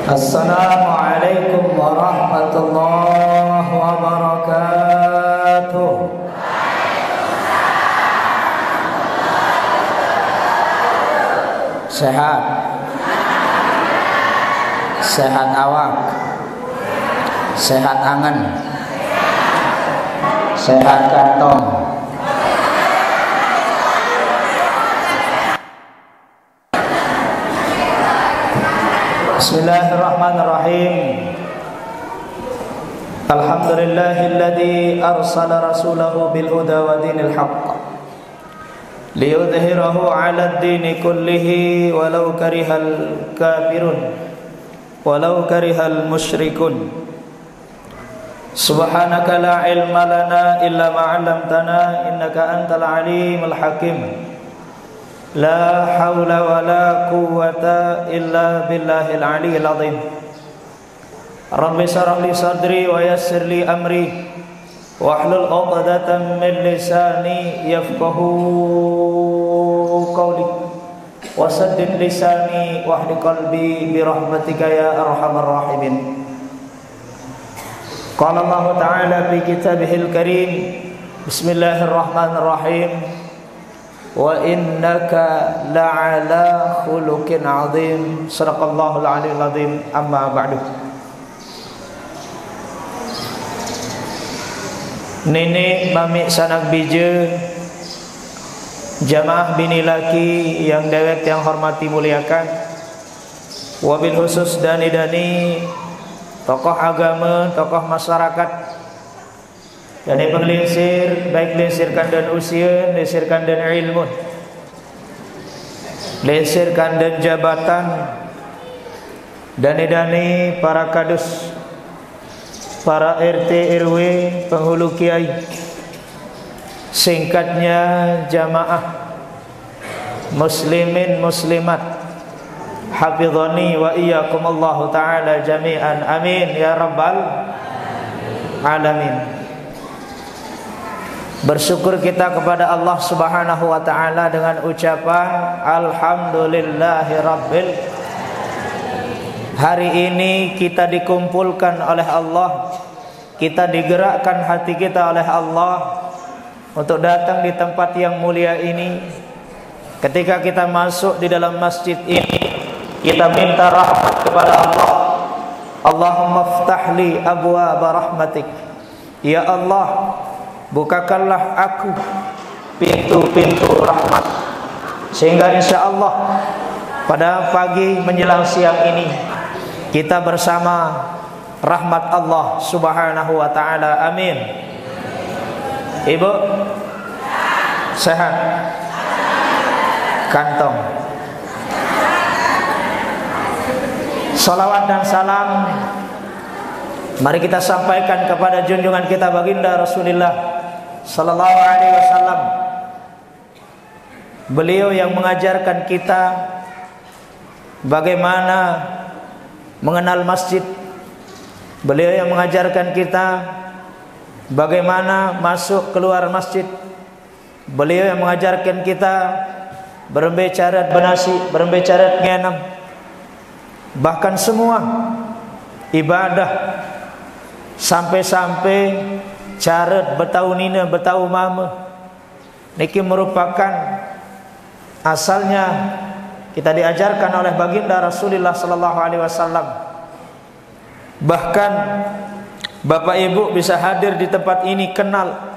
Assalamualaikum warahmatullahi wabarakatuh. Sehat? Sehat awak? Sehat angan? Sehat kantong? Bismillahirrahmanirrahim. Alhamdulillahilladzi arsala rasulahu bil huda wa dinil haqq liyudhhirahu 'ala ad-dini kullihi walau karihal kafirun walau karihal musyrikun. Subhanaka la ilma lana illa ma 'allamtana innaka antal alimul hakim. La haula wa la quwwata illa billahil aliyyil azim. Rabbi shrah li sadri wa yassir li amri wahlul 'uqdatam min lisani yafqahu qawli wa saddid lisani wahdi qalbi bi rahmatika ya arhamar rahimin. Qala Allah ta'ala fi kitabihil karim. Bismillahirrahmanirrahim. Wa innaka la'ala khuluqin 'azim. Shadaqallahul 'aliyyul 'azim. Amma ba'du. Nenek mami sanak bija, jamaah bini laki yang dewek yang hormati muliakan, wabil khusus dani-dani tokoh agama, tokoh masyarakat, dan penglinsir, baik linsirkan dan usia, linsirkan dan ilmu, linsirkan dan jabatan, dani-dani para kadus, para RT RW, penghulu kiai, singkatnya jamaah muslimin muslimat, hafizani wa iyyakumullahu ta'ala jami'an, amin ya rabbal alamin. Bersyukur kita kepada Allah Subhanahu wa ta'ala dengan ucapan alhamdulillahirabbil. Hari ini kita dikumpulkan oleh Allah, kita digerakkan hati kita oleh Allah untuk datang di tempat yang mulia ini. Ketika kita masuk di dalam masjid ini, kita minta rahmat kepada Allah. Allahumma ftahli abwaaba rahmatik. Ya Allah, bukakanlah aku pintu-pintu rahmat, sehingga insya Allah pada pagi menjelang siang ini kita bersama rahmat Allah Subhanahu wa ta'ala, amin. Ibu sehat? Kantong? Salawat dan salam mari kita sampaikan kepada junjungan kita baginda Rasulullah sallallahu alaihi wasallam. Beliau yang mengajarkan kita bagaimana mengenal masjid. Beliau yang mengajarkan kita bagaimana masuk keluar masjid. Beliau yang mengajarkan kita berembecarat benasi, berembecarat ngenam. Bahkan semua ibadah, sampai-sampai caret betau nina betau mama niki merupakan asalnya kita diajarkan oleh baginda Rasulullah sallallahu alaihi wasallam. Bahkan Bapak Ibu bisa hadir di tempat ini, kenal,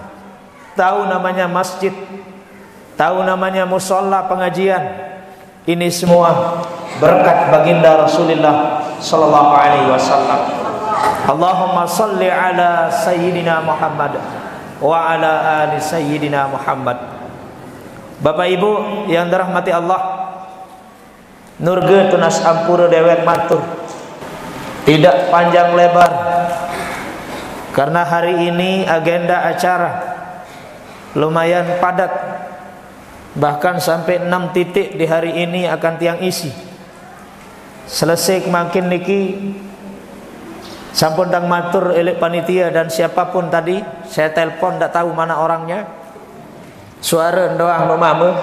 tahu namanya masjid, tahu namanya musola pengajian. Ini semua berkat baginda Rasulullah sallallahu alaihi wasallam. Allahumma salli ala sayyidina Muhammad wa ala ali sayyidina Muhammad. Bapak Ibu yang dirahmati Allah, nurge tunas ampura dewek matur, tidak panjang lebar, karena hari ini agenda acara lumayan padat, bahkan sampai 6 titik di hari ini akan tiang isi. Selesai makin niki sampun dang matur elek panitia dan siapapun tadi, saya telepon tidak tahu mana orangnya. Suara doang mama.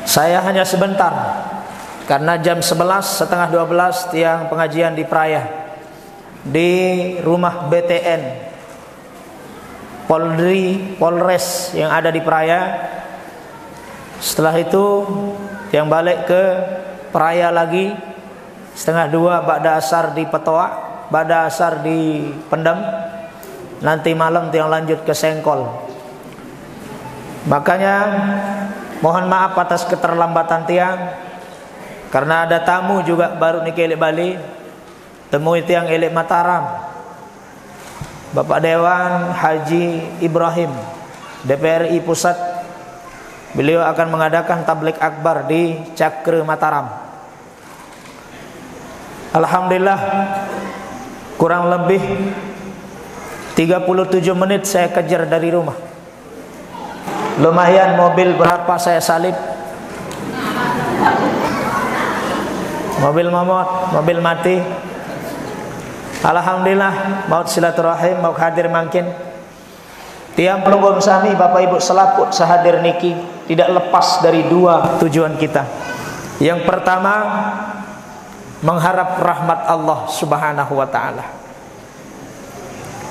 Saya hanya sebentar karena jam 11 setengah 12 tiang pengajian di Praya di rumah BTN Polres yang ada di Praya. Setelah itu yang balik ke Praya lagi setengah 2 ba'da asar di Petoa, ba'da asar di Pendem. Nanti malam tiang lanjut ke Sengkol. Makanya mohon maaf atas keterlambatan tiang, karena ada tamu juga baru niki elik Bali, temui tiang elik Mataram, Bapak Dewan Haji Ibrahim, DPRI Pusat. Beliau akan mengadakan tablik akbar di Cakre Mataram. Alhamdulillah, kurang lebih 37 menit saya kejar dari rumah. Lumayan mobil berapa saya salib. Mobil momot, mobil mati. Alhamdulillah, maut silaturahim, maut hadir mangkin. Tiang pelunggum sami Bapak Ibu selaput sahadir niki tidak lepas dari dua tujuan kita. Yang pertama, mengharap rahmat Allah Subhanahu wa taala.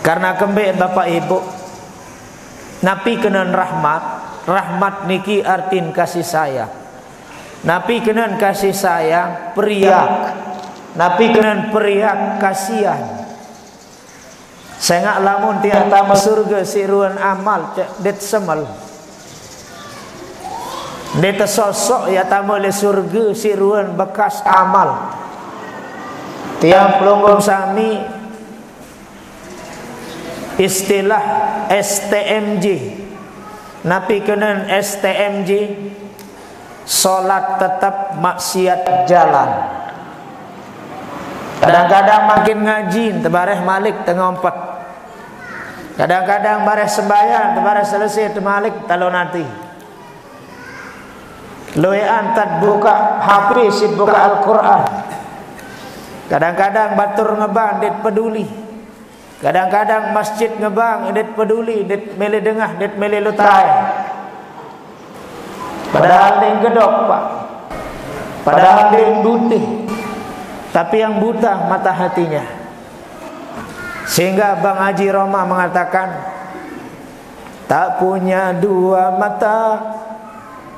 Karena kembali Bapak Ibu, Nabi kenan rahmat niki artin kasih sayang. Nabi kenan kasih sayang periak. Nabi kenan periak kasihan. Saya ngak lamun tiang tamu surga siruan amal det semal. Det sosok ya tamu le surga siruan bekas amal. Tiang pelunggum sami istilah STMJ. Nabi kenan STMJ, solat tetap maksiat jalan. Kadang-kadang makin ngaji tebareh malik tengah 4. Kadang-kadang bareh sembahyang tebareh selesai temalik talo nanti. Loean tad buka HP sid buka Al-Qur'an. Kadang-kadang batur ngebang dit peduli. Kadang-kadang masjid ngebang dit peduli, dit mele dengah, dit mele lutai. Padahal dia gedok Pak. Padahal dia buta. Tapi yang buta mata hatinya. Sehingga Bang Haji Roma mengatakan, tak punya dua mata,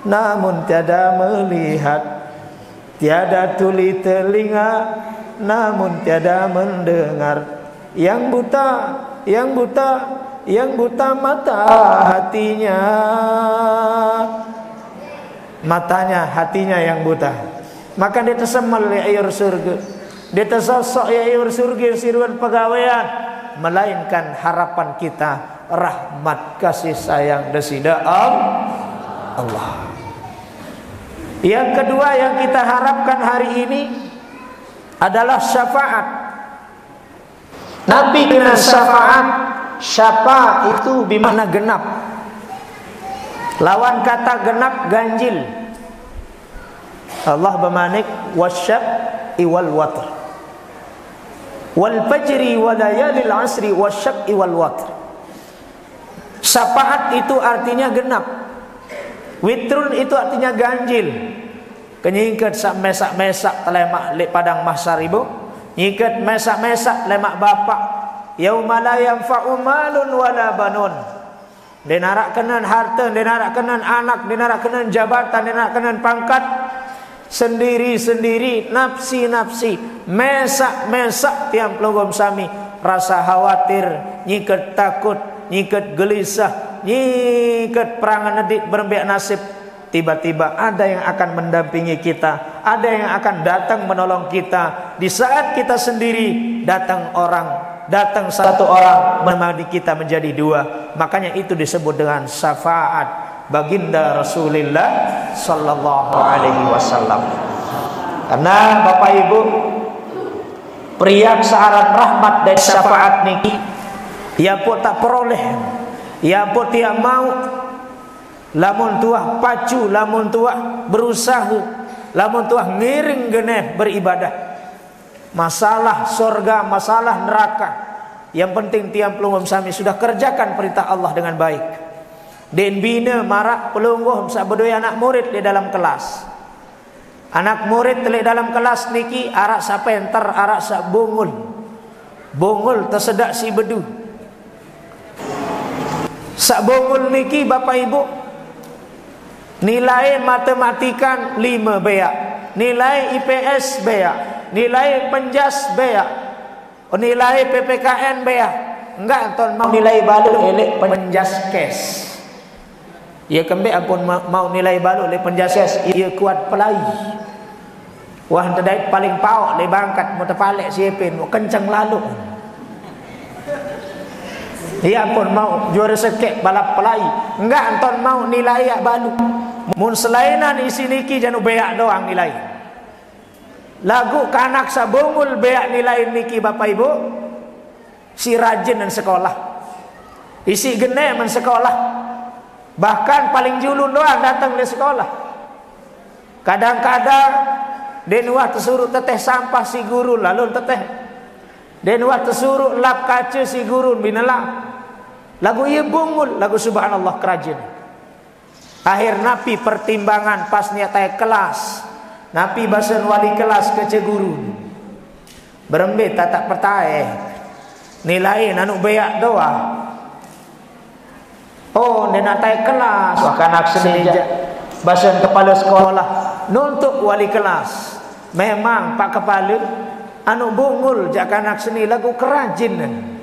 namun tiada melihat. Tiada tuli telinga, namun tiada mendengar. Yang buta, yang buta, yang buta mata hatinya. Matanya, hatinya yang buta. Maka dia tersemal ya air surga. Dia tersosok ya air surga siruan pegawaian. Melainkan harapan kita rahmat kasih sayang desida Allah. Yang kedua yang kita harapkan hari ini adalah syafaat. Nabi kena syafaat. Syafa itu bermakna genap. Lawan kata genap ganjil. Allah bermanik wasyaf'i wal watr wal fajri wa layalil asri wasyaf'i wal watr. Syafaat itu artinya genap. Witrun itu artinya ganjil. Kenyingket sak mesak telemak lek padang mahsyar ibu. Nyiket mesak lemak bapak. Yauma la yanfa'u malun wala banun. Dia narak kenan harta, dia narak kenan anak, dia narak kenan jabatan, dia narak kenan pangkat. Sendiri-sendiri, nafsi-nafsi, mesak-mesak tiang pelunggum sami. Rasa khawatir, nyiket takut, nyiket gelisah, nyiket perangan nedik berembek nasib. Tiba-tiba ada yang akan mendampingi kita, ada yang akan datang menolong kita. Di saat kita sendiri, datang satu orang menemani kita menjadi dua. Makanya itu disebut dengan syafaat baginda Rasulullah sallallahu alaihi wasallam. Karena Bapak Ibu, periak saharan rahmat dan syafaat niki ya pun tak peroleh, ya pun tidak mau. Lamun tuah pacu, lamun tuah berusaha, lamun tuah ngiring geneh beribadah. Masalah surga, masalah neraka, yang penting tiang pelunggum sami sudah kerjakan perintah Allah dengan baik. Den bina marak pelunggum sak bedoi anak murid di dalam kelas. Anak murid telik dalam kelas niki arak sapenter, arak sak bungul. Bungul tersedak si bedu. Sak bungul niki Bapak Ibu, nilai matematika 5 beak, nilai IPS beak, nilai penjas beak, nilai PPKN beak. Enggak ton mau nilai balu elek penjas kes. Ia kembali ampun mau nilai balu elek penjas kes, ia kuat pelai. Wah tadai paling paok le bangkat mau tepalek siepin mau kencang lalu. Ia pun mau juara sekek balap pelai. Enggak anton mau nilai yak balu. Mun selainan isi niki janu beak doang nilai. Lagu kanak sabungul beak nilai niki Bapak Ibu. Si rajin dan sekolah. Isi gene men sekolah. Bahkan paling julun doang datang di sekolah. Kadang-kadang denuah tersuruh teteh sampah si guru lalu teteh. Denuah tersuruh lap kaca si guru binala. Lagu ia bungul, lagu subhanallah kerajin. Akhir napi pertimbangan pas niatai kelas. Napi basen wali kelas ke guru. Berembe tak pertae. Nilai anu beak doa. Oh, nenatai kelas. Wah kanak senja. Basen kepala sekolah nuntuk wali kelas. Memang Pak Kepala anu bungul jak anak seni lagu kerajinan.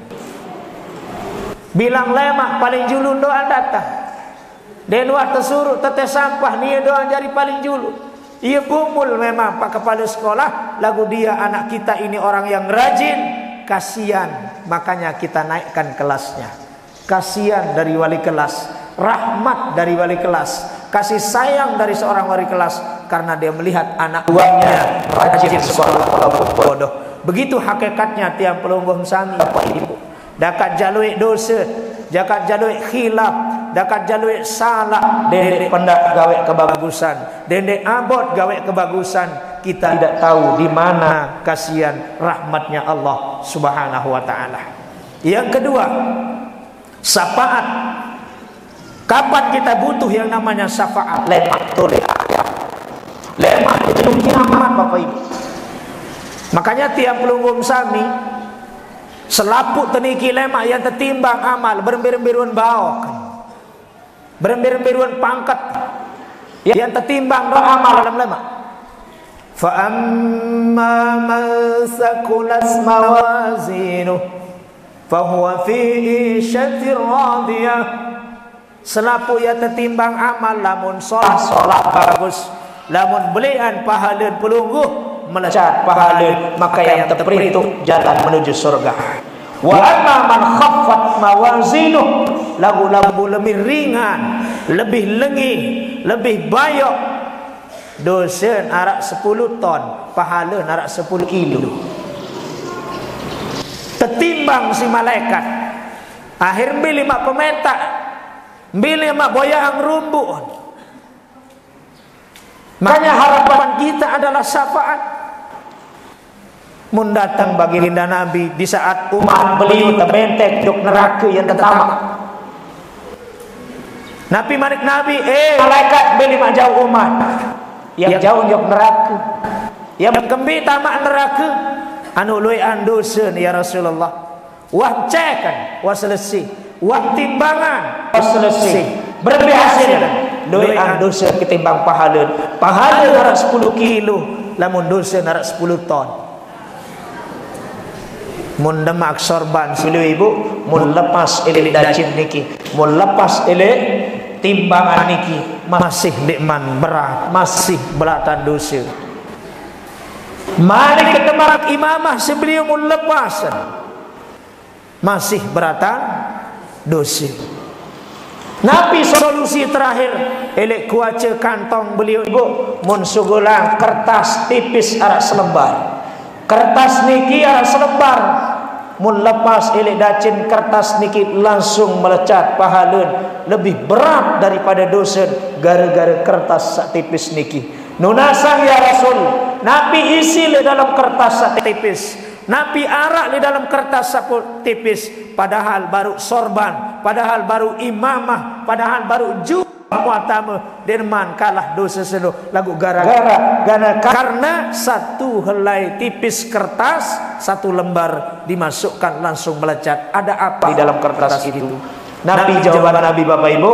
Bilang lemak paling julun doa datang. Denuah tersuruh teteh sampah nia doa jadi paling julun. Ia bungul memang Pak Kepala sekolah. Lagu dia anak kita ini orang yang rajin. Kasihan, makanya kita naikkan kelasnya. Kasihan dari wali kelas, rahmat dari wali kelas, kasih sayang dari seorang wali kelas karena dia melihat anak buahnya rajin sekolah walaupun bodoh. Begitu hakikatnya tiang pelungguh sami Bapak Ibu. Dakat jalui dosa, dakat jalui khilaf, dakat jalui salah, dendek pendak gawe kebagusan, dendek abot gawe kebagusan. Kita tidak tahu di mana kasihan rahmatnya Allah Subhanahu wa taala. Yang kedua, syafaat. Kapan kita butuh yang namanya syafaat? Lemak toleh. Lemak itu kiamat Bapak Ibu. Makanya tiap pelunggum sami selaput teniki lemak yang tertimbang amal berembir-embirun baok. Berembir-embirun pangkat yang tertimbang doa amal dalam lemak. Fa amma man sakulas mawazinuh fa huwa fi isyatir radiyah. Selapu ia tertimbang amal lamun solat bagus, lamun belian pahala pelungguh melesat pahala, maka yang terperintuk jalan menuju surga. Wa amma man khaffat mawazinuh, lagu-lagu lebih ringan, lebih lengi, lebih bayok, dosa arak 10 ton, pahala arak 10 kilo. Tertimbang si malaikat. Akhir bili mak pemetak, bili mak boyang rumbu. Makanya harapan kita adalah syafaat. Mun datang bagi linda Nabi di saat umat beliau terbentek duk neraka yang tertamak. Nabi manik Nabi, malaikat beli mak jauh umat. Yang jauh jauh neraka, yang kembi tamak neraka, anu luian dosa ya Rasulullah. Wah cekan, wah selesai. Wah timbangan, wah selesai. Berhasil luian dosa ketimbang pahala. Pahala narak 10 kilo, lamun dosa narak 10 ton. Mun demak sorban silu ibu, mun lepas ele dacin niki, mun lepas ele timbangan niki masih nikman berat, masih belatan dosa. Mari kita marak imamah sebelum mun lepas masih beratan dosa. Nabi solusi terakhir elek kuaca kantong beliau ibu mun sugulang kertas tipis arak selembar. Kertas niki arak selembar. Mun lepas elek dacin kertas niki langsung melecat pahalun lebih berat daripada dosa gara-gara kertas sak tipis niki. Nunasang ya Rasul, Nabi isi le dalam kertas sak tipis. Nabi arak di dalam kertas sak tipis, padahal baru sorban, padahal baru imamah, padahal baru muatama derman kalah dosa sedo lagu gara-gara karena satu helai tipis kertas, satu lembar dimasukkan langsung melecat. Ada apa di dalam kertas itu? Nabi jawaban Nabi Bapak Ibu,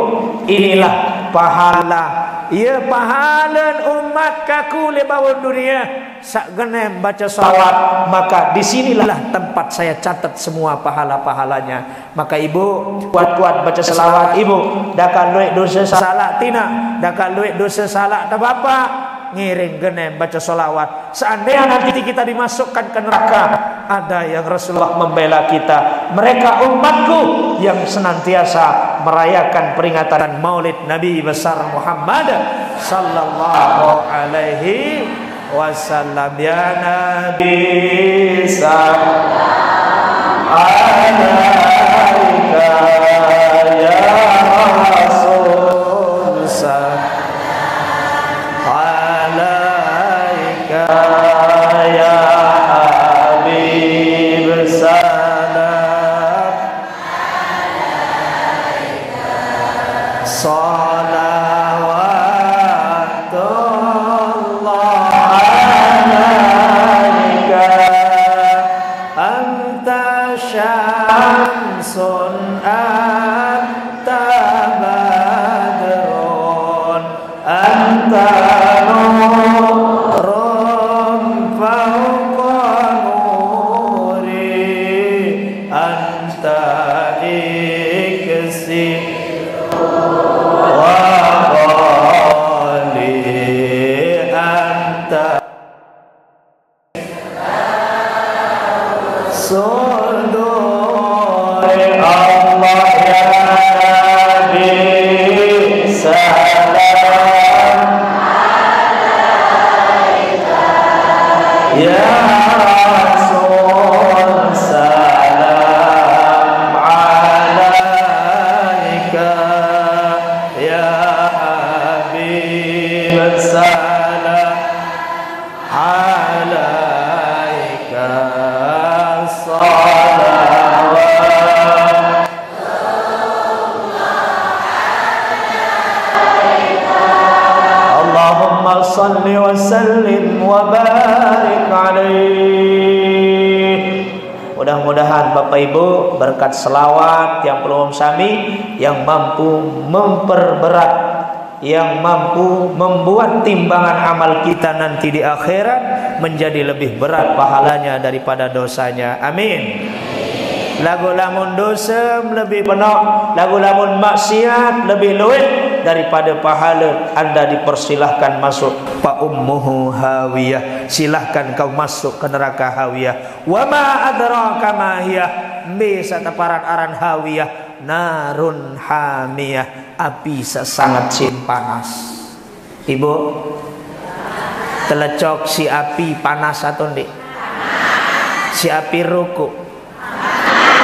inilah pahala. Ya pahala umat kaku lebawon dunia sak genem baca salawat, maka disinilah tempat saya catat semua pahala-pahalanya. Maka ibu kuat-kuat baca salawat ibu, dakal luik dosa salah tina, dakal luik dosa salah ta bapak, ngiring genem baca salawat. Seandainya nanti kita dimasukkan ke neraka, ada yang Rasulullah membela kita, mereka umatku yang senantiasa merayakan peringatan Maulid Nabi besar Muhammad sallallahu alaihi wasallam. Ya Nabi sallallahu alaika ya Rasul sallallahu alaika ya Habib salam salawatullah alaika anta syamsun anta badrun anta nurun fawqa nuri anta iksir salli wa sallim wa barik alaih. Mudah-mudahan Bapak Ibu berkat selawat yang pelum sami yang mampu memperberat, yang mampu membuat timbangan amal kita nanti di akhirat menjadi lebih berat pahalanya daripada dosanya. Amin. Lagu lamun dosa lebih penuh, lagu lamun maksiat lebih luwih daripada pahala. Anda dipersilahkan masuk fa ummuhu hawiyah, silahkan kau masuk ke neraka hawiyah. Wa ma adraka ma hiya, bisa taparan aran hawiyah, narun hamiyah, api sangat panas. Ibu telecok si api panas atau ndik? Si api ruku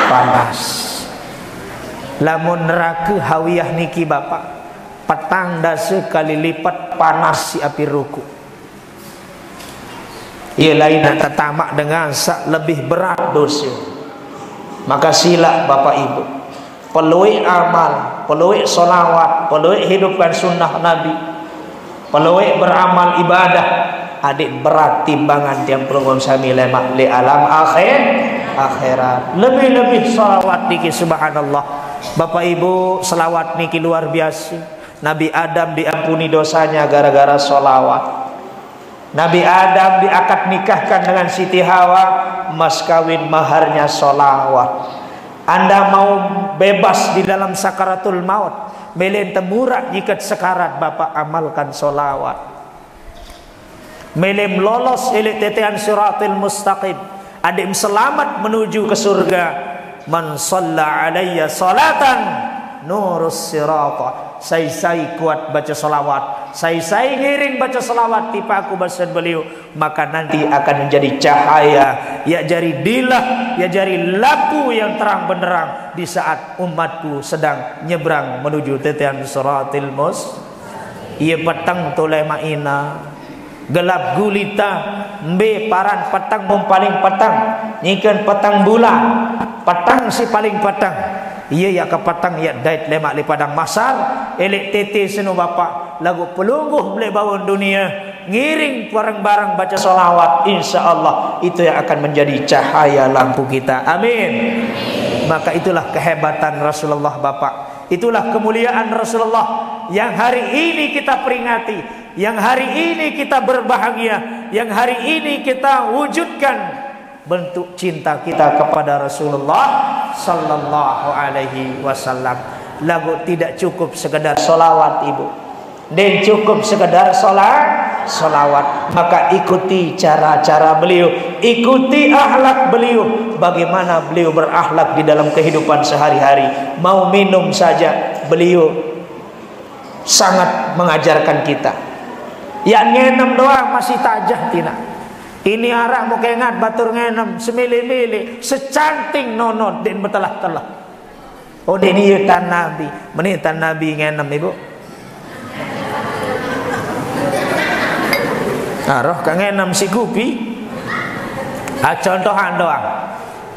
panas. Lamun neraka hawiyah niki bapak, petang dasa kali lipat panas si api ruku. Ia lain tertamak dengan sak lebih berat dosa. Maka sila bapak ibu, pelui amal, pelui solawat, pelui hidupkan sunnah Nabi, pelui beramal ibadah. Adik berat timbangan yang perlu sami lemak li alam akhirat. Lebih-lebih salawat niki subhanallah. Bapak ibu, salawat niki luar biasa. Nabi Adam diampuni dosanya gara-gara salawat. Nabi Adam diakad nikahkan dengan Siti Hawa, mas kawin maharnya salawat. Anda mau bebas di dalam sakaratul maut, melen temurak nyikat sekarat, bapak amalkan salawat. Melem lolos ilik tetean siratil mustaqim, adik selamat menuju ke surga. Man shalla alayya salatan nurus sirata, saya kuat baca salawat, saya ngiring baca salawat tipaku basan beliau, maka nanti akan menjadi cahaya ya jari dilah, ya jari lampu yang terang benderang di saat umatku sedang nyebrang menuju tetean siratil mustaqim. Ia petang toleh maina gelap gulita mbe paran petang paling petang nyikan petang bulan petang si paling petang Ia ya kapatang ya dait lemak li padang masar elek tete senu bapa lagu pelungguh boleh bawa dunia ngiring barang-barang baca solawat, insyaallah itu yang akan menjadi cahaya lampu kita. Amin. Maka itulah kehebatan Rasulullah Bapak, itulah kemuliaan Rasulullah yang hari ini kita peringati, yang hari ini kita berbahagia, yang hari ini kita wujudkan bentuk cinta kita kepada Rasulullah sallallahu alaihi wasallam. Lagu tidak cukup sekedar solawat ibu, dan cukup sekedar solawat, maka ikuti cara-cara beliau, ikuti akhlak beliau, bagaimana beliau berakhlak di dalam kehidupan sehari-hari. Mau minum saja beliau sangat mengajarkan kita. Yang ngenem doang masih tajah tina. Ini arak mau kengat batur ngenem semili-mili secanting nonot dan betelah-telah. Oh ini tan Nabi, menitan Nabi ngenem ibu. Roh kang ngenem si gupi. Contohan doang.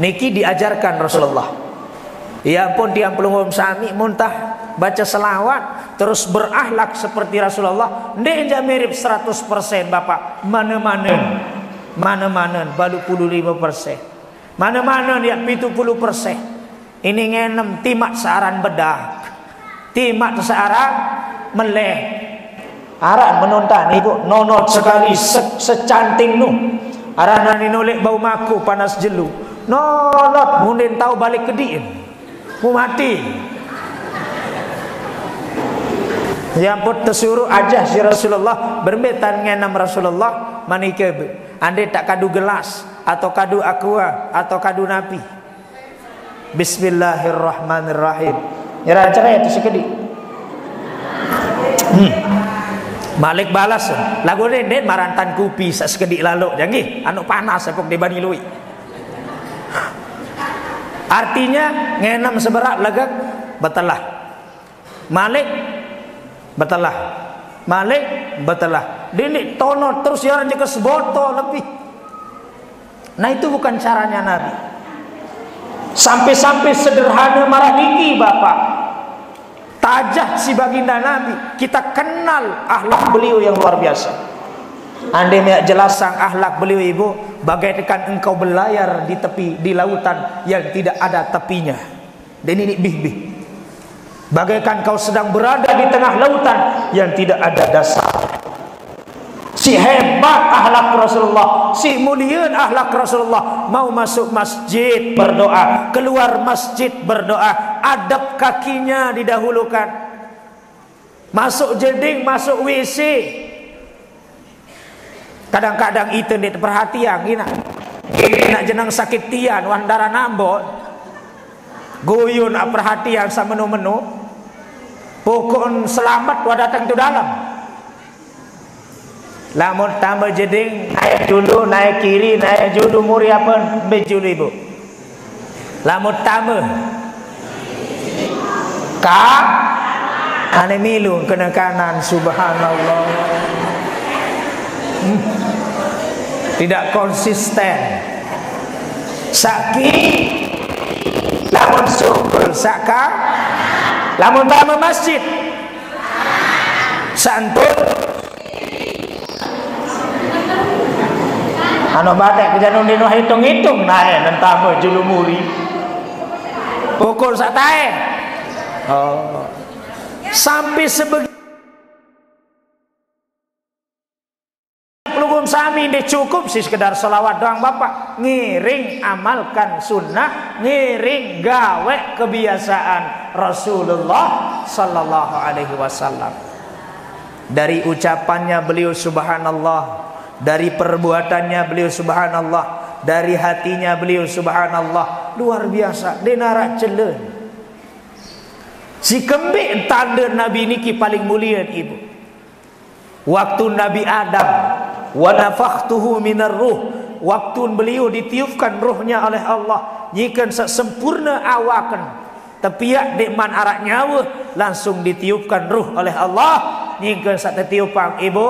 Niki diajarkan Rasulullah. Ya ampun tiang pelungum sami muntah baca selawat terus berakhlak seperti Rasulullah. Ndek mirip 100% Bapak. Mana-mana baru 75%. Mana-mana dia 70%. Ini ngenem timak searan bedak. Timak searan meleh. Aran menonton ibu nonot sekali secanting nu. Aran nolek bau maku panas jelu. Nonot mungkin tahu balik ke diem. Mu mati. Yang pun tersuruh aja si Rasulullah bermetan ngenam Rasulullah manike. Andai tak kadu gelas atau kadu aqua atau kadu napi. Bismillahirrahmanirrahim. Nyerah cerai itu sekedi. Malik balas lagu ini marantan kupi sekedi lalu jangan anu panas sepok di bani lui. Artinya ngenam seberat legak betelah. Malik betelah. Malik betelah. Dini tono terus yaran jika seboto lebih. Nah itu bukan caranya Nabi. Sampai-sampai sederhana marah niki Bapak. Tajah si baginda Nabi. Kita kenal akhlak beliau yang luar biasa. Andai jelasan akhlak beliau ibu, bagaikan engkau berlayar di tepi di lautan yang tidak ada tepinya. Dan ini bih-bih. Bagaikan kau sedang berada di tengah lautan yang tidak ada dasar. Si hebat akhlak Rasulullah, si mulia akhlak Rasulullah. Mau masuk masjid berdoa, keluar masjid berdoa, adab kakinya didahulukan. Masuk jeding, masuk WC. Kadang-kadang itu perhatian gina. Nak jenang sakit tian, wandara nambot. Guyun perhatian sama menu-menu. Pokok selamat wa datang tu dalam. Lamun tambah jeding naik dulu, naik kiri, naik judu muri apa bejulu ibu. Lamun tambah ane milu kena kanan subhanallah. Tidak konsisten. Sakit lamun syukur saka lamun tambah masjid santun anu batek kejanun dino hitung-hitung nae nentamo julu muri pukul satae. Oh sampai sebegitu pelugum sami ini cukup sih sekedar selawat doang Bapak. Ngiring amalkan sunnah, ngiring gawe kebiasaan Rasulullah sallallahu alaihi wasallam. Dari ucapannya beliau subhanallah, dari perbuatannya beliau subhanallah, dari hatinya beliau subhanallah. Luar biasa. Denara celen. Si kembik tanda Nabi niki paling mulia ibu. Waktu Nabi Adam wa nafakhtuhu minar ruh, waktu beliau ditiupkan ruhnya oleh Allah, nyikan sempurna awakan tepiak dekman arak nyawa langsung ditiupkan ruh oleh Allah, nyikan sak tiupang ibu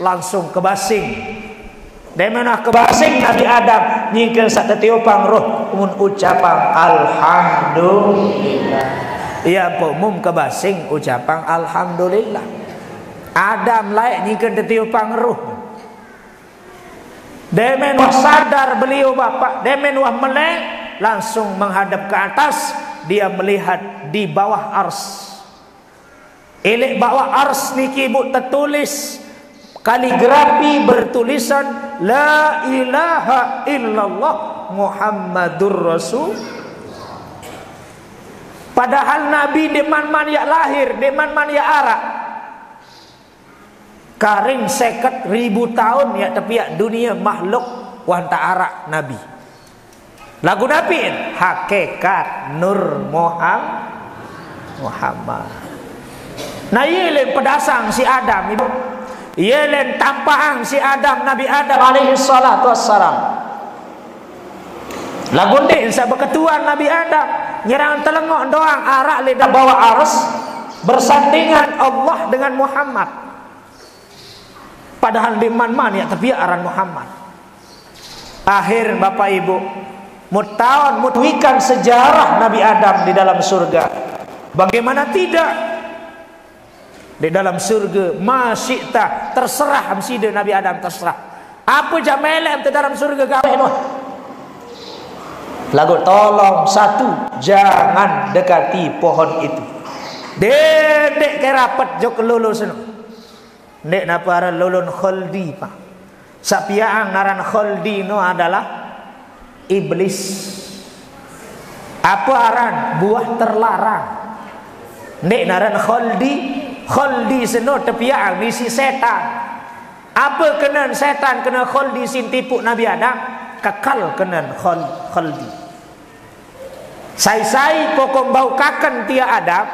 langsung kebasing Demenah kebasing Nabi Adam nyingkeun satetiupang roh mun ucapan alhamdulillah. Iya po mum kebasing ucapan alhamdulillah. Adam layak nyingkeun tetiupang roh. Demen wah sadar beliau bapak, demen wah melek langsung menghadap ke atas, dia melihat di bawah ars. Elek bawah ars niki bu tertulis kaligrafi bertulisan la ilaha illallah Muhammadur Rasul. Padahal Nabi di man ya lahir, di man ya arak. Karing 50.000 tahun ya tapi ya dunia makhluk wanta arak Nabi. Lagu Nabi hakikat Nur Muhammad. Nah yelen pedasang si Adam ibu. Yelen tampang si Adam Nabi Adam alaihi salatu wassalam. Lagu ndin sa beketuan Nabi Adam nyerang telengok doang arak lidah bawa ars bersandingan Allah dengan Muhammad. Padahal di man ya tapi aran Muhammad. Akhir Bapak Ibu mutawon mutwikan sejarah Nabi Adam di dalam surga. Bagaimana tidak? Di dalam surga masyita terserah hamsida Nabi Adam terserah. Apa jamelem di dalam surga kabeh noh. Lagu tolong satu jangan dekati pohon itu. Dedek kerapat jok lulus noh. Nek napa aran lulun kholdi pak. Sapiaang ngaran kholdi no adalah iblis. Apa aran buah terlarang. Nek naran kholdi seno tepiaang misi setan. Apa kenan setan kena kholdi sin tipu Nabi Adam kekal kenan kholdi. Sai pokok bau kaken tia Adam,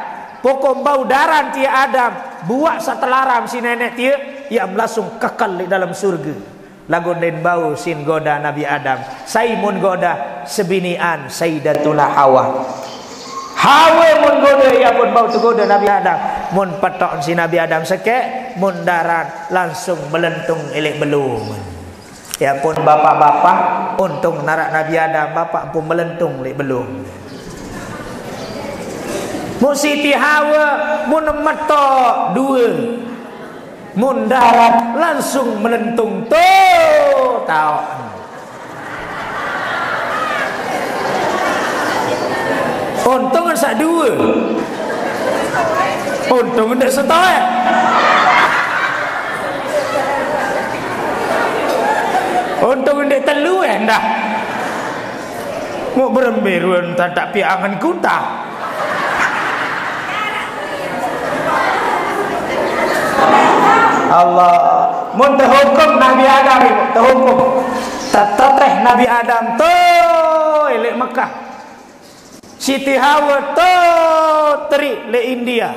pokok bau daran tia Adam. Buat satelaram si nenek dia yang langsung kekal di dalam surga. Lagu den bau sin goda Nabi Adam. Sai mun goda sebinian Sayyidatuna Hawa. Hawa mun goda ya pun bau tu goda Nabi Adam. Mun petok si Nabi Adam sekek, mun daran langsung melentung elek belum. Ya pun bapak-bapak untung narak Nabi Adam bapak pun melentung elek belum. Mun Siti Hawa mun metok dua mun darat langsung melentung tuh tahu. Untung sak dua. Untung ndak setengah. Untung ndak telu dah. Mau beremberuan tak piangan kuta. Allah mun terhukum Nabi Adam ibu terhukum teteh Nabi Adam tuh elek Mekah Siti Hawa tuh teri le India.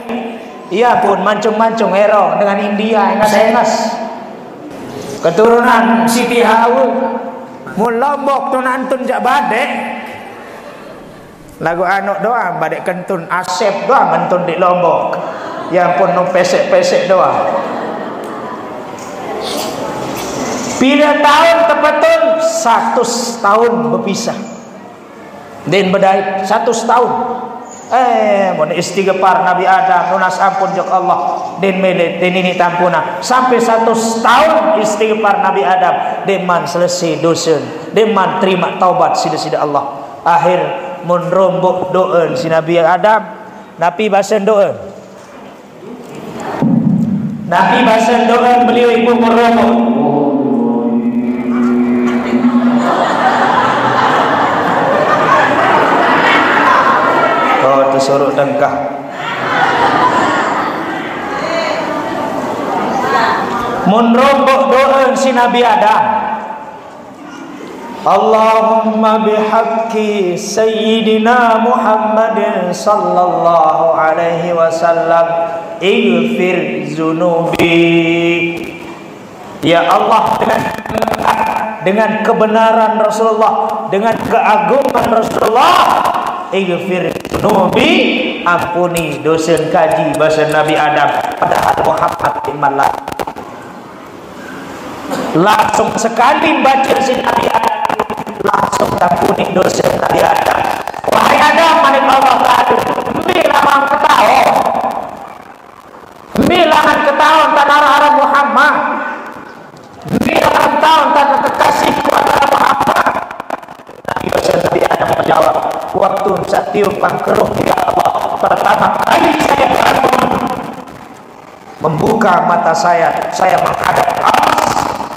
Iya pun mancung-mancung hero dengan India engas-engas keturunan Siti Hawa mun Lombok tu nantun jak badek lagu anak doang badek kentun Asep doang kentun di Lombok ya pun no pesek-pesek doang. Bila tahun terbetul 100 tahun berpisah. Dan berdait 100 tahun. Mun istighfar Nabi Adam nunas ampun jok Allah den melet den ini tampuna sampai 100 tahun istighfar Nabi Adam deman selesai dosa deman terima taubat sida-sida Allah. Akhir mun rombok doa si Nabi Adam Nabi bahasa doa. Nabi bahasa doa beliau ibu merombok. Oh tersuruh tengkah. Mun rombok doa si Nabi Adam. Allahumma bihaqqi sayyidina Muhammadin sallallahu alaihi wasallam ighfir zunubi. Ya Allah dengan kebenaran Rasulullah, dengan keagungan Rasulullah, ighfir zunubi, ampuni dosa kaji bahasa Nabi Adam padahal Muhammad imanlah. Langsung sekali baca si Nabi Adam, langsung tampuni dosa Nabi Adam. Wahai Adam, mari Allah Ta'ala, bilangan ketahuan, bilangan ketahuan tanah arah Muhammad, bilangan tahun tanah kekasihku adalah Muhammad. Nabi Adam menjawab, waktu saya tiup pangkeruh ya Allah, pertama kali saya bangun, membuka mata saya menghadap atas.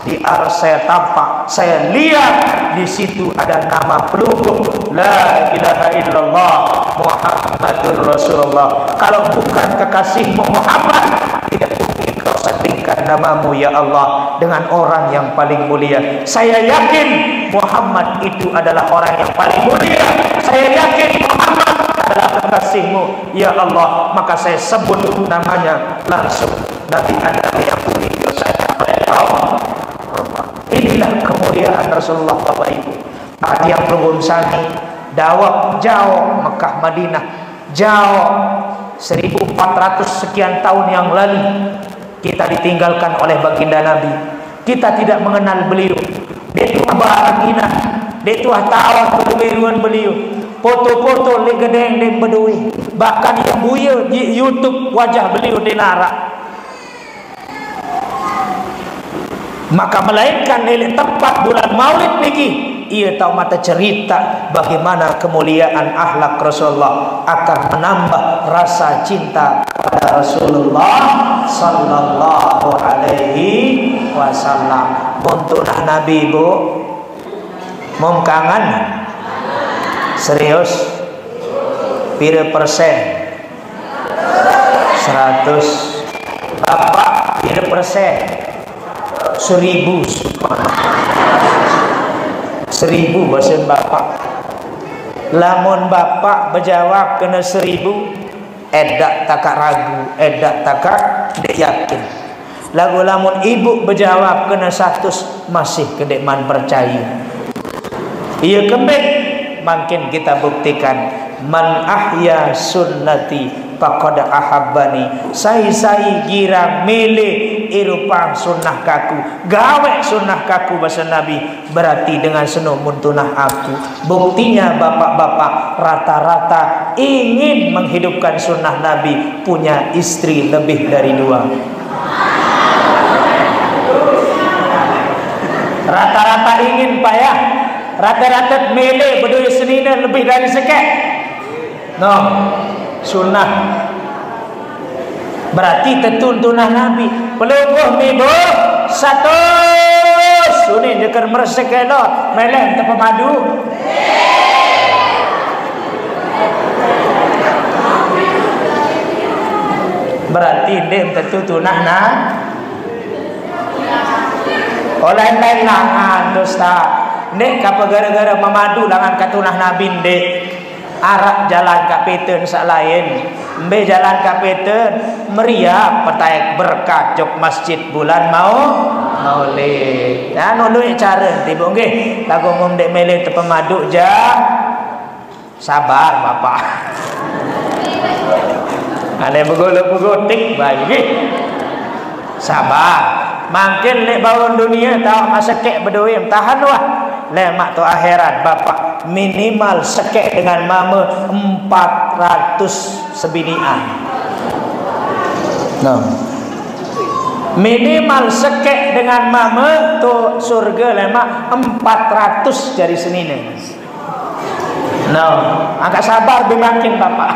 Di arah saya tampak, saya lihat di situ ada nama pelunggung La ilaha illallah Muhammadur Rasulullah. Kalau bukan kekasihmu Muhammad, tidak mungkin kau sandingkan namamu ya Allah dengan orang yang paling mulia. Saya yakin Muhammad itu adalah orang yang paling mulia. Saya yakin Muhammad adalah kekasihmu ya Allah. Maka saya sebut namanya langsung. Nabi Adam yang mulia saya oleh Allah. Inilah kemuliaan Rasulullah Bapak Ibu. Yang belum sani dawab jauh Mekah Madinah jauh 1400 sekian tahun yang lalu kita ditinggalkan oleh baginda Nabi. Kita tidak mengenal beliau. Dia itu baginda, dia itu tawar keberuan beliau. Foto-foto le gedeng le bedui. Bahkan yang buaya di YouTube wajah beliau dinarak. Maka melainkan nilai tempat bulan Maulid niki, ia tahu mata cerita bagaimana kemuliaan akhlak Rasulullah akan menambah rasa cinta pada Rasulullah sallallahu alaihi wasallam. Muntunah Nabi Bu, mom kangen serius pira persen 100 Bapak pira persen 1000 bahasa Bapak. Lamun Bapak berjawab kena 1000, edak takak ragu, edak takak dek yakin. Lagu lamun ibu berjawab kena 100, masih kedek man percaya. Ia kembali makin kita buktikan man ahya sunnati faqad ahabbani. Sai gira milih irupang sunnah kaku, gawe sunnah kaku bahasa Nabi, berarti dengan senuh muntunah aku. Buktinya bapak-bapak rata-rata ingin menghidupkan sunnah Nabi punya istri lebih dari 2. Rata-rata ingin Pak ya. Rata-rata milih berdua senina lebih dari sekek. No, sunnah. Berarti tentunah Nabi. Pelungguh mibo 100. Suni jekar meresek elok. Melem tepa madu. Berarti dem tentunah nah. Oleh lain langan Ustaz. Nek kapa gara-gara memadu langan katunah Nabi dek. Arak jalan kapiten sak lain. Mbe jalan kapiten meriah petai berkat jok masjid bulan Maulid. Nah nului cara tiba nggih. Lagu mum dek mele te pemadu ja. Sabar Bapak. Ada begolo-begotik baik nggih. Sabar. Makin lek bawon dunia tahu masa kek bedoim tahan wah. Lemak tu akhirat Bapak minimal sekek dengan mama 400 sebinian. No. Minimal sekek dengan mama tu surga lemak 400 jari senine. No, agak sabar bimakin Bapak.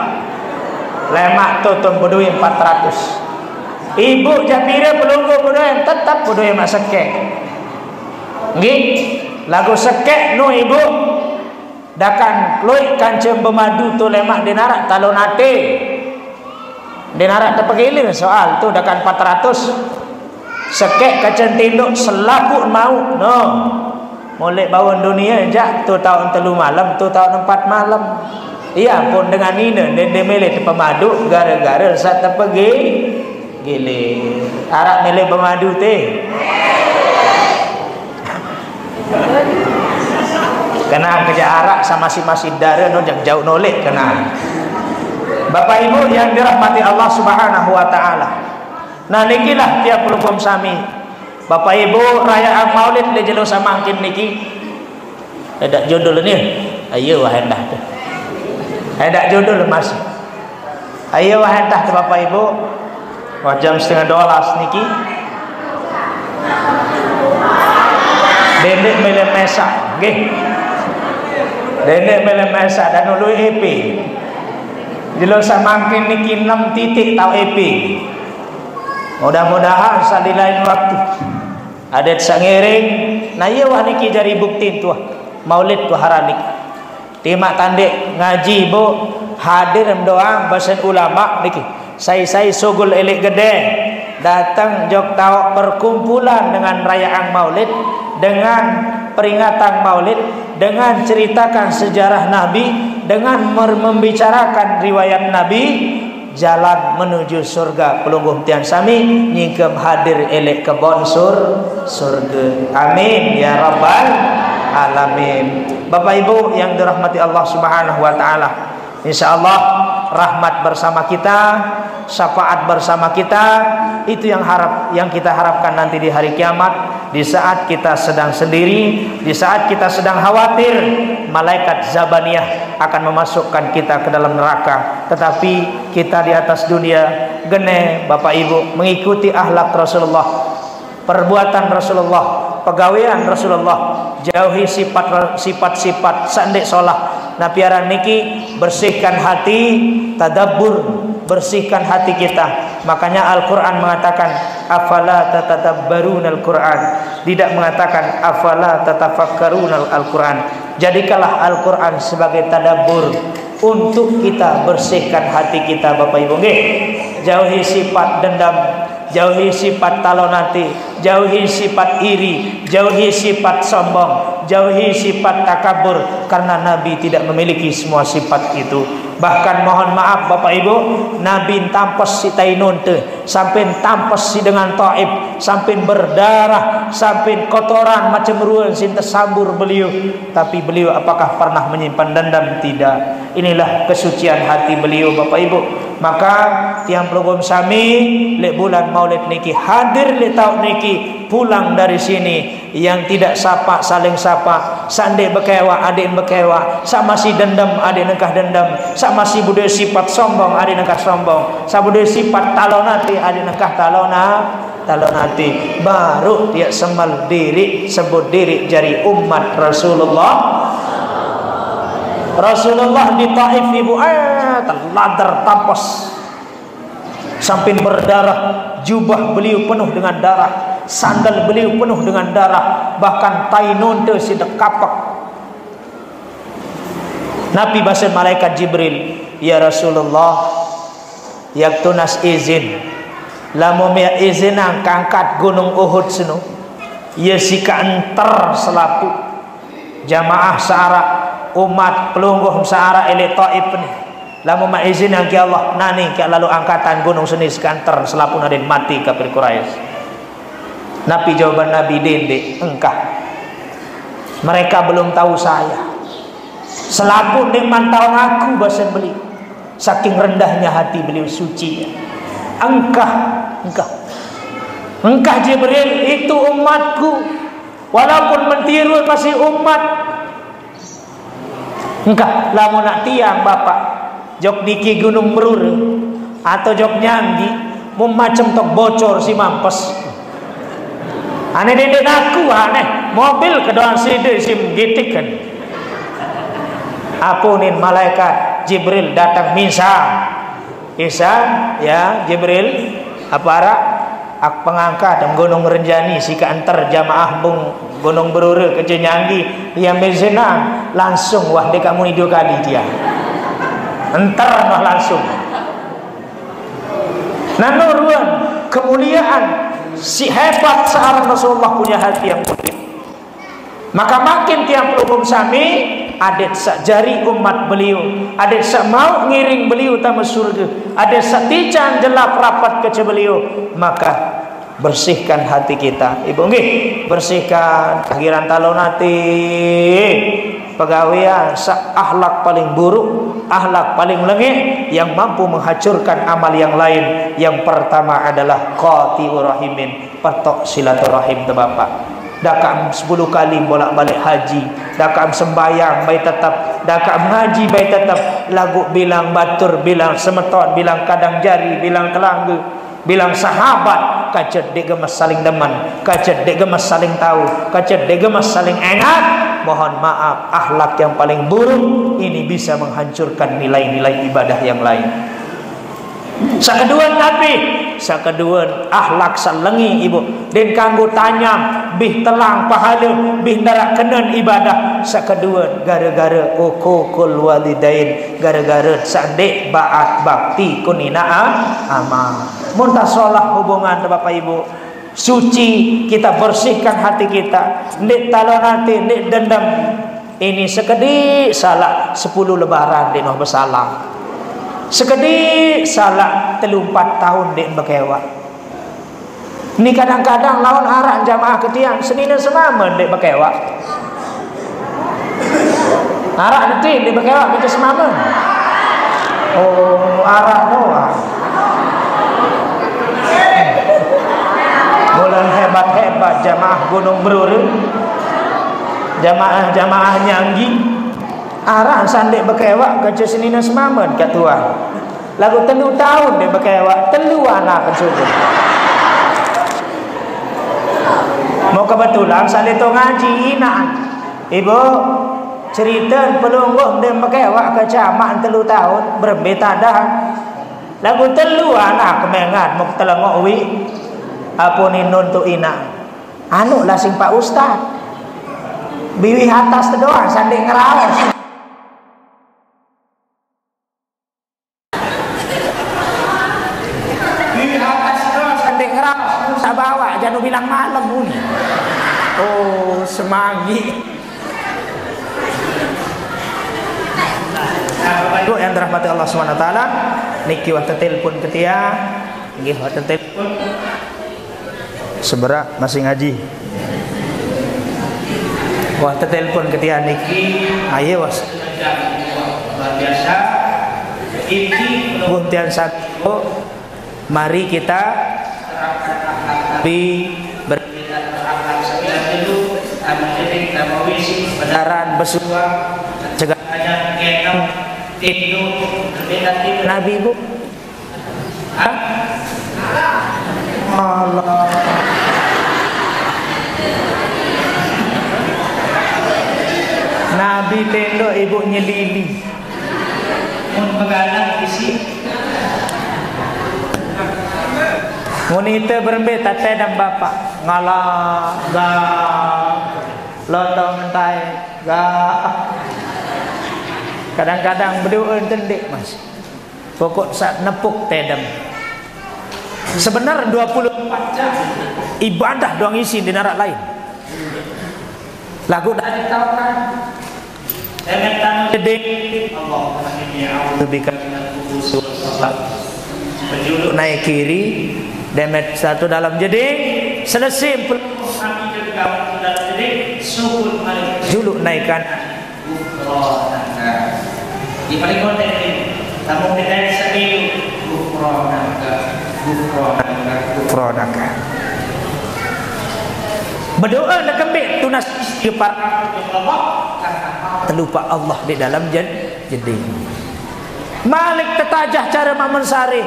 Lemak tu bodoi 400. Ibu Japira pelunggu bodoi tetap bodoi mak sekek. Nggih. Lagu sekek no ibu dakan loy kancem bermadu tu lemak dinarak talon ate dinarak terpegilin soal tu dakan 400 sekek kacang tinduk selaku mau no molek bawon dunia jak tu tahun 3 malam tu tahun 4 malam iya pun dengan ini dan demele terpemadu gara-gara saat terpegi gile arak mele bermadu teh kena kerja arak sama si darah no jauh nolek kena. Bapak Ibu yang dirahmati Allah Subhanahu wa taala. Nah nikilah tiap pelungkum sami Bapak Ibu rayaan Maulid le jelo samangkin niki. Ada judul ni. Ayo wah hendah tu. Ada judul Mas. Ayo wah hendah tu Bapak Ibu. Jam 11:30 niki. Dendek melem mesak, nggih. Dendek melem mesak dan ulu EP. Jelo samangkin niki 6 titik tau EP. Mudah-mudahan di lain waktu adet sangiring nah iya wah niki jari bukti tu Maulid tu haranik timak tandek ngaji bu hadir doang basen ulama niki saya sugul elik gede datang jok tahu perkumpulan dengan rayaan Maulid, dengan peringatan Maulid, dengan ceritakan sejarah Nabi, dengan membicarakan riwayat Nabi, jalan menuju surga pelungguh tiang sami nyingkem hadir elek kebon surga. Amin ya rabbal alamin. Bapak Ibu yang dirahmati Allah Subhanahu wa taala, insyaallah rahmat bersama kita, syafaat bersama kita, itu yang kita harapkan nanti di hari kiamat. Di saat kita sedang sendiri, di saat kita sedang khawatir, malaikat Zabaniyah akan memasukkan kita ke dalam neraka. Tetapi kita di atas dunia gene Bapak Ibu mengikuti akhlak Rasulullah, perbuatan Rasulullah, pegawaian Rasulullah, jauhi sifat-sifat sandek solah. Nah piara niki bersihkan hati, tadabbur, bersihkan hati kita. Makanya Al-Quran mengatakan afala tatadabbarunal Quran, tidak mengatakan afala tatafakkarunal Al-Quran. Jadikanlah Al-Quran sebagai tadabbur untuk kita bersihkan hati kita Bapak Ibu nggih. Jauhi sifat dendam, jauhi sifat talonati, jauhi sifat iri, jauhi sifat sombong, jauhi sifat takabur, karena Nabi tidak memiliki semua sifat itu. Bahkan mohon maaf Bapak Ibu, Nabi tampes si Tainun te, sampai tampes si dengan Taib, sampai berdarah, sampai kotoran macam ruang sin tersambur beliau. Tapi beliau apakah pernah menyimpan dendam? Tidak. Inilah kesucian hati beliau Bapak Ibu. Maka tiang pelugum sami lek bulan Maulid niki hadir lek tahun niki pulang dari sini yang tidak sapa saling sapa, sandek bekewa adik bekewa, sama si dendam adik nekah dendam, sama si budaya sifat sombong adik nekah sombong, sama budaya sifat talonati adik nekah talonati, baru dia semal diri sebut diri jari umat Rasulullah. Rasulullah di Taif ibu teladar tampos sampai berdarah, jubah beliau penuh dengan darah, sandal beliau penuh dengan darah, bahkan tainun tu sidak kapak. Nabi bahasa malaikat Jibril, ya Rasulullah, yak tunas izin, lamun ya izin angkat gunung Uhud seno, ya sika enter selaku jamaah searah umat pelungguh searah ele Taif ni. Lamun ma izin yang ki Allah nani ki lalu angkatan gunung seni sekanter selapun aden mati kafir Quraisy. Nabi jawaban Nabi dende engkah. Mereka belum tahu saya. Selapun dek mantau aku bahasa beliau. Saking rendahnya hati beliau suci. Engkah Jibril itu umatku. Walaupun mentiru masih umat. Engkah lamun nak tiang bapak jok diki gunung Merur atau jok nyanggi mau macam tok bocor si mampes aneh dede aku aneh mobil kedoan side sim gitik kan apunin malaikat Jibril datang misa ya Jibril apara ak pengangkat dan gunung Renjani si antar jamaah bung gunung Merur ke nyanggi yang mezenang langsung wah dek kamu 2 kali dia entar noh langsung. Nanuruan kemuliaan si hebat seorang Rasulullah punya hati yang mulia. Maka makin tiang pelugum sami adet sak jari umat beliau, adet sak mau ngiring beliau tamu surga, adet sak tican jelap rapat ke beliau. Maka bersihkan hati kita, ibu nggih, bersihkan akhiran talonati. pegawaian akhlak paling buruk, akhlak paling lengit yang mampu menghancurkan amal yang lain. Yang pertama adalah qati'ur rahimin, patok silaturahim tu bapak. Dakam 10 kali bolak-balik haji, dakam sembayang baik tetap, dakam ngaji baik tetap, lagu bilang batur, bilang semeton, bilang kadang jari, bilang kelanggu, bilang sahabat, kacet dia gemas saling deman, kacet dia gemas saling tahu, kacet dia gemas saling ingat. Mohon maaf, akhlak yang paling buruk ini bisa menghancurkan nilai-nilai ibadah yang lain. Sakeduan tapi sakeduan akhlak salengi ibu den kanggo tanyam bih telang pahala bih darak kenen ibadah. Sakeduan gara-gara uququl walidain, gara-gara sadek baat bakti kunina amal. Mun ta salah hubungan Bapak Ibu, suci kita bersihkan hati kita, ndik talon hati, ndik dendam. Ini sekedik salah 10 lebaran dik noh bersalah. Sekedik salah 3-4 tahun dek berkewak. Ni kadang-kadang lawan arak jamaah ketiang senina semamen dek berkewak. Arak nanti dek berkewak kita semamen. Oh, arak doang. Bulan hebat-hebat jamaah Gunung Beruri, jamaah Nyanggi. Arah sandek berkewak kerja senina semamen kat tuan. Lagu 3 tahun dia berkewak, 3 anak kesudah. Mau kebetulan sandek tu ngaji inan. Ibu cerita pelungguh dia berkewak ke camak 3 tahun berbeta dah. Lagu 3 anak kemengan mau telengok wi. Apa ni nun tu ina. Anu lah sing Pak Ustaz. Biwi atas tu doang sandek ngeraos. Bawa jangan bilang malam pun. Oh, semagi. Itu yang dirahmati Allah SWT. Niki waktu telepon ketia, niki waktu telepon. Seberak masih ngaji. Waktu telepon ketia niki, ayo was. Luar biasa. Ini buntian satu. Mari kita berbeda akhlak 9 dulu amin tamawisi benaran besua cegahannya ngenam tindu berbeda Nabi Bu. Allah Nabi tendo ibunya Lili mun peganang isi Munita berembet tete dan bapak ngalah ga lotong mentai ga kadang-kadang berdoa tendik mas pokok saat nepuk tedem sebenarnya 24 jam ibadah doang isi di narak lain lagu dari tahunan dengan tanah gede Allahumma inni a'udzubika minal khubuthi wal khaba'ith penjuluk naik kiri demet satu dalam jeding selesai kami juga dalam jeding sukun malik juluk naikkan gufronaka di paling konten ini tamu kita sendiri gufronaka berdoa nak kembali tunas kepar Allah terlupa Allah di dalam jeding Malik tetajah cara Mamun Sari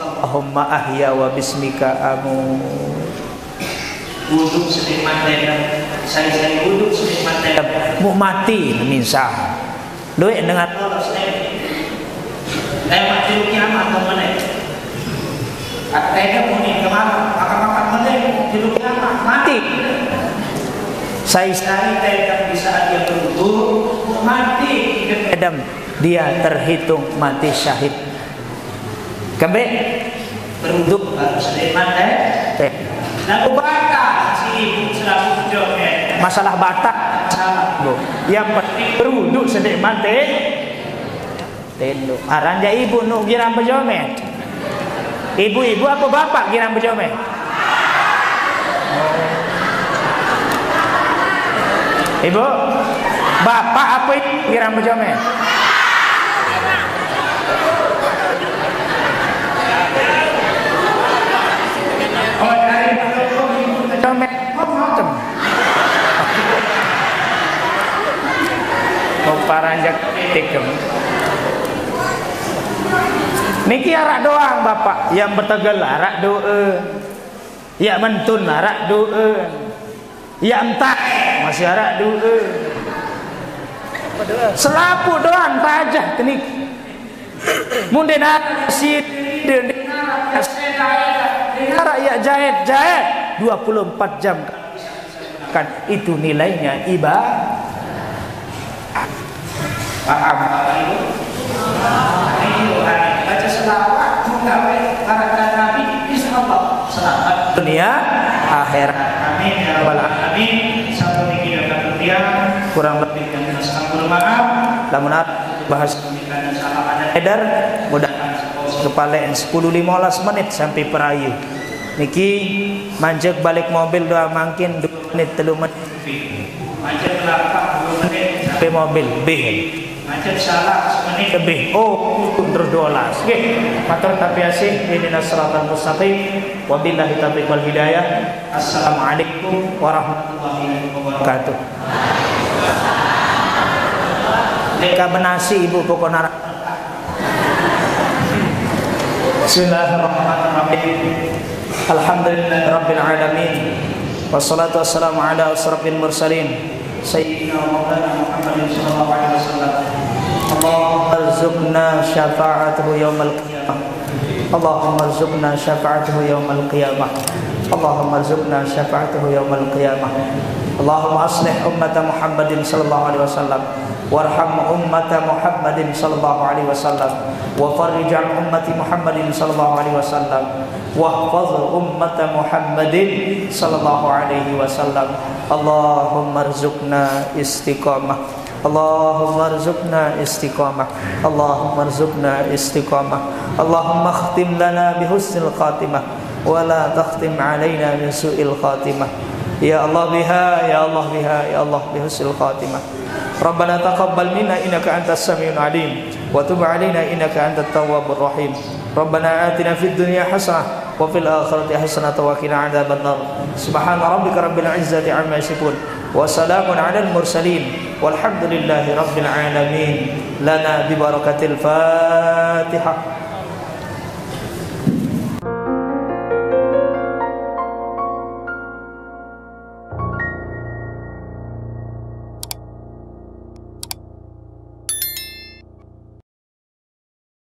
Allahumma ahya wa bismika amu wuduk sedikit saya wuduk sedikit mau mati minsa lu dengan Allah saya mati kiamat kemana ada muni kemana makan mana hidup kiamat mati saya di saat yang berwudu mati Adam dia terhitung mati syahid. Kembali berwudu sedih mati. Lalu batak si ibu selalu joget. Masalah batak masalah bu. Yang penting berwudu sedih mati. Tendo. Aranja ibu nu giram berjomet. Ibu-ibu apa bapak giram berjomet? Ibu Bapak apa ini kirang berjamaah? Oh dari berjamaah macam. Oh paranjak tikem. Niki arak doang bapak, yang bertegal arak doa, ya mentun arak doa, ya entah masih arak doa. Selapu doang tajah tenik. Munde nasi arak ya jahit 24 jam kan itu nilainya ibadah. Paham? Baca selawat menggawe harapan Nabi insyaallah selamat dunia akhirat. Amin ya rabbal alamin. Sampai kita kemudian kurang lebih yang mohon maaf. Lamun bahas pembicaraan salah ada edar mudah kepala 10-15 menit sampai perayu. Niki manjek balik mobil doa mungkin 2 menit 3 menit. Manjek kelapa 2 menit sampai mobil beh. Macam salah semenit lebih. Oh, terus 12. Oke. Matur tapi asih ini nasratal mustaqim. Wabillahi taufiq wal hidayah. Assalamualaikum warahmatullahi wabarakatuh. Deka benasi ibu pokok narak. Bismillahirrahmanirrahim. Alhamdulillahirabbil alamin. Wassalatu wassalamu ala asrafil mursalin. Sayyidina Maulana Muhammadin sallallahu alaihi wasallam. Allahumma arzuqna syafa'atuhu yaumal qiyamah. Allahumma arzuqna syafa'atuhu yaumal qiyamah. Allahumma arzuqna syafa'atuhu yaumal qiyamah. Allahumma aslih ummata Muhammadin sallallahu alaihi wasallam. Warham ummata Muhammadin sallallahu alaihi wasallam. Wa farrij an ummati Muhammadin sallallahu alaihi wasallam. Wahfaz ummata Muhammadin sallallahu alaihi wasallam. Allahumma arzuqna istiqamah. Allahumma arzuqna istiqamah. Allahumma arzuqna istiqamah. Allahumma khtim lana bihusnil khatimah wa la takhtim alaina min su'il khatimah. Ya Allah biha, ya Allah biha, ya Allah bihusnil khatimah. Rabbana taqabbal minna innaka antas samiul alim wa tub alaina innaka antat tawwabur rahim. Rabbana atina fid dunya hasanah wa fil akhirati hasanah wa qina adzabannar. Subhana rabbika rabbil izzati amma yasifun wa salamun alal mursalin walhamdulillahi rabbil alamin. Lana bi barakatil Fatihah.